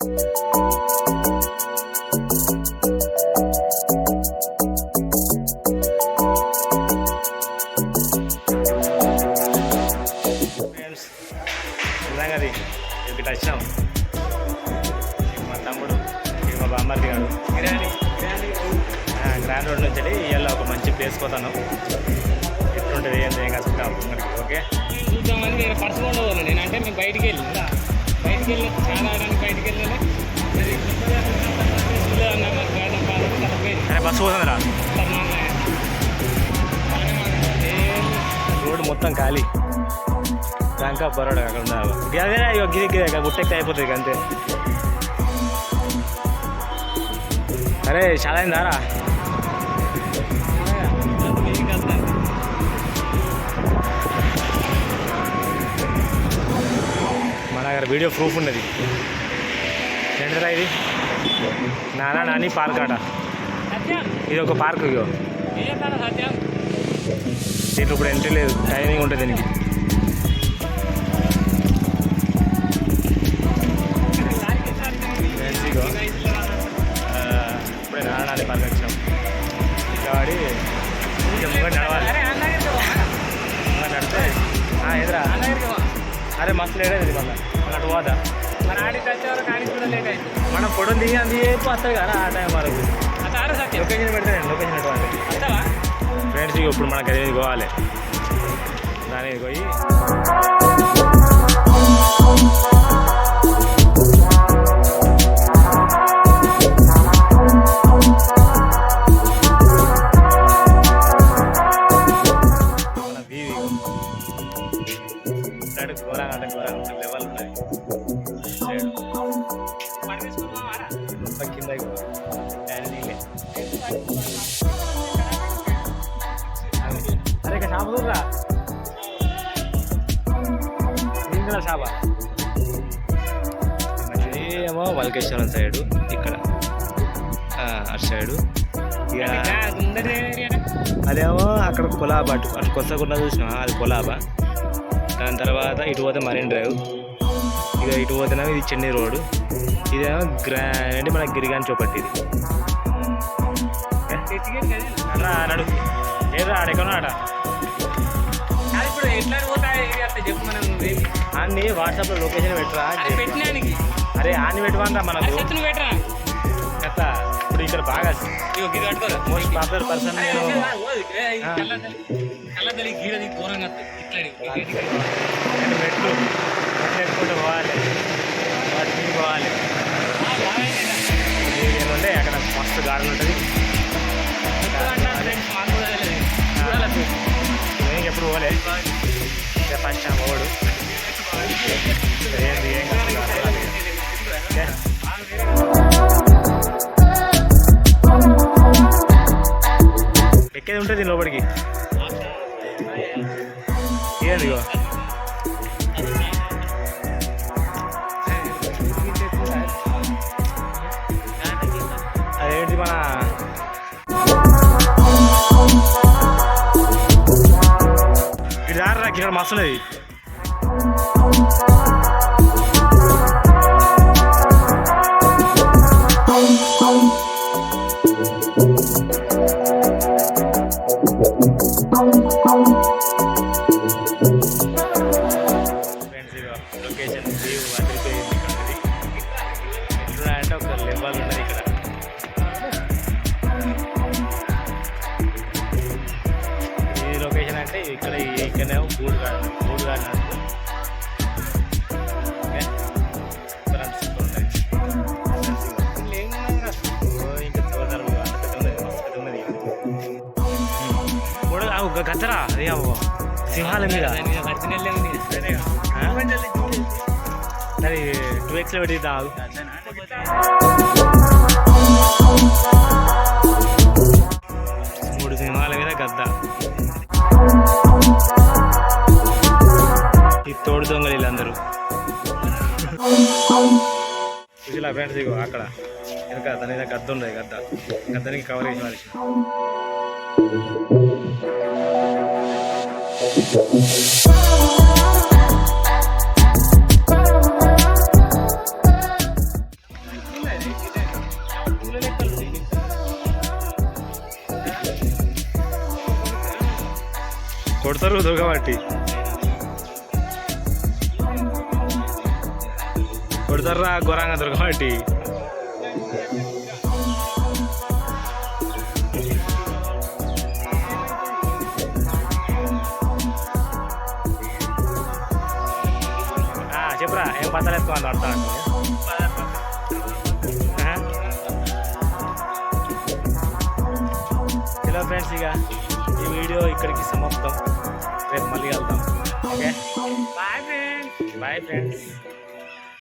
అది ఇక్కడ వచ్చినాం. మా తమ్ముడు మా బామ్మర్ది గారు గ్రాండ్ రోడ్ నుంచి వెళ్ళి ఇవాళ ఒక మంచి ప్లేస్ పోతాను. ఎట్లుంటుంది ఏం కలుసుకుంటాం మనకి. ఓకే చూద్దామని వేరే పర్సన్ ఉండదు. నేనంటే మేము బయటికి వెళ్ళి చాలా బయటికి వెళ్ళాలి. బస్సు పోతుందిరా. రోడ్డు మొత్తం ఖాళీ. బ్యాంక్ ఆఫ్ బరోడా అక్కడ ఉన్నారు. అదే గిరి గుట్టెక్కి అయిపోతుంది అంతే. అరే చాలా అయిందారా. మన దగ్గర వీడియో ప్రూఫ్ ఉన్నది. ఏంటరా ఇది? నానా నాని పార్క్ ఆట. ఇది ఒక పార్క్. ఇగో దీంట్లో ఇప్పుడు ఎంట్రీ లేదు, టైమింగ్ ఉంటుంది దీనికి. ఇప్పుడే నానా నాని పార్క్ వచ్చినాం. ఇట్లా వాడి ముంగడు నడవాలి. ముంగడు నడితే ఎదురా. అరే మస్తు లేట్ అవుతుంది. మళ్ళీ అటు పోదా మనం ఫోటోలు దిగి అంది వస్తుంది కదా ఆ టైం వరకు. లొకేషన్ పెడతానండి. లొకేషన్ పెట్టుకోవాలి ఫ్రెండ్స్. ఇప్పుడు మనకి అది పోవాలి. దానికి పోయి ఘోరంగా అంటే ఘోరంగా ఉంటుంది. లెవెల్ ఉన్నాయి. కింద అరే ఇక షాప్ దూరా. ఇంకా షాపా ఏమో వల్కేశ్వరం సైడు. ఇక్కడ అటు సైడు అదేమో అక్కడ కొలాబా. అటు కొత్తగున్న చూసినా అది కొలాబా. దాని తర్వాత ఇటు పోతే మరీన్ డ్రైవ్. ఇక ఇటు పోతేనేమో ఇది చెన్నై రోడ్డు. ఇదేమో అంటే మన గిరిగాన్ చౌపట్టి. ఇది నడు ఏదో ఆడెక్కడో ఆడ. అన్ని వాట్సాప్లో లొకేషన్ పెట్టరా. అరే ఆన్ని పెట్టమన్నా మనకు ఎట్లా. ఇప్పుడు ఇక్కడ బాగా మోస్ట్ పాపులర్ పర్సన్ నేను. మెట్లు ఎక్కుంటూ పోవాలి. వాటి మీద పోవాలి. ఏముంటే అక్కడ మస్తు గార్డెన్ ఉంటుంది. నేను ఎప్పుడు పోలే. ఫస్ట్ టైం పోడు. ఏంది ఏం ఎక్కేది ఉంటుంది లోపలికి. ఏందిగో అదేంటి మన ఇది దారి నాకు ఇక్కడ మస్తున్నది. లొకేషన్ వ్యూ అదిరిపోయింది. ఇక్కడ అంటే ఒక లెవెల్ ఉన్నది. ఇక్కడ ఈ లొకేషన్ అంటే ఇక్కడనే గూడు గార్డెన్ ఇంకా చూడరు. ఉన్నది ఒక గద్దరా. అదే సింహాల మీద అది 2x పెట్టి తాగు. మూడు సింహాల మీద గద్ద. ఈ తోడు దొంగలు వీళ్ళందరూ. చూసిలా ఫ్రెండ్స్. ఇగో అక్కడ వెనక దాని మీద గద్ద ఉండదు. గద్దానికి కవర్ చేసి మరి. కొడతారు దుర్గబట్టి కొడతారా ఘోరంగా దుర్గబట్టి. చెప్పురా ఏం పత్తాలు ఎత్తుకోవాలి అర్థం హలో ఫ్రెండ్స్, ఇక ఈ వీడియో ఇక్కడికి సమాప్తం. రేపు మళ్ళీ వెళ్తాం. Okay bye friends.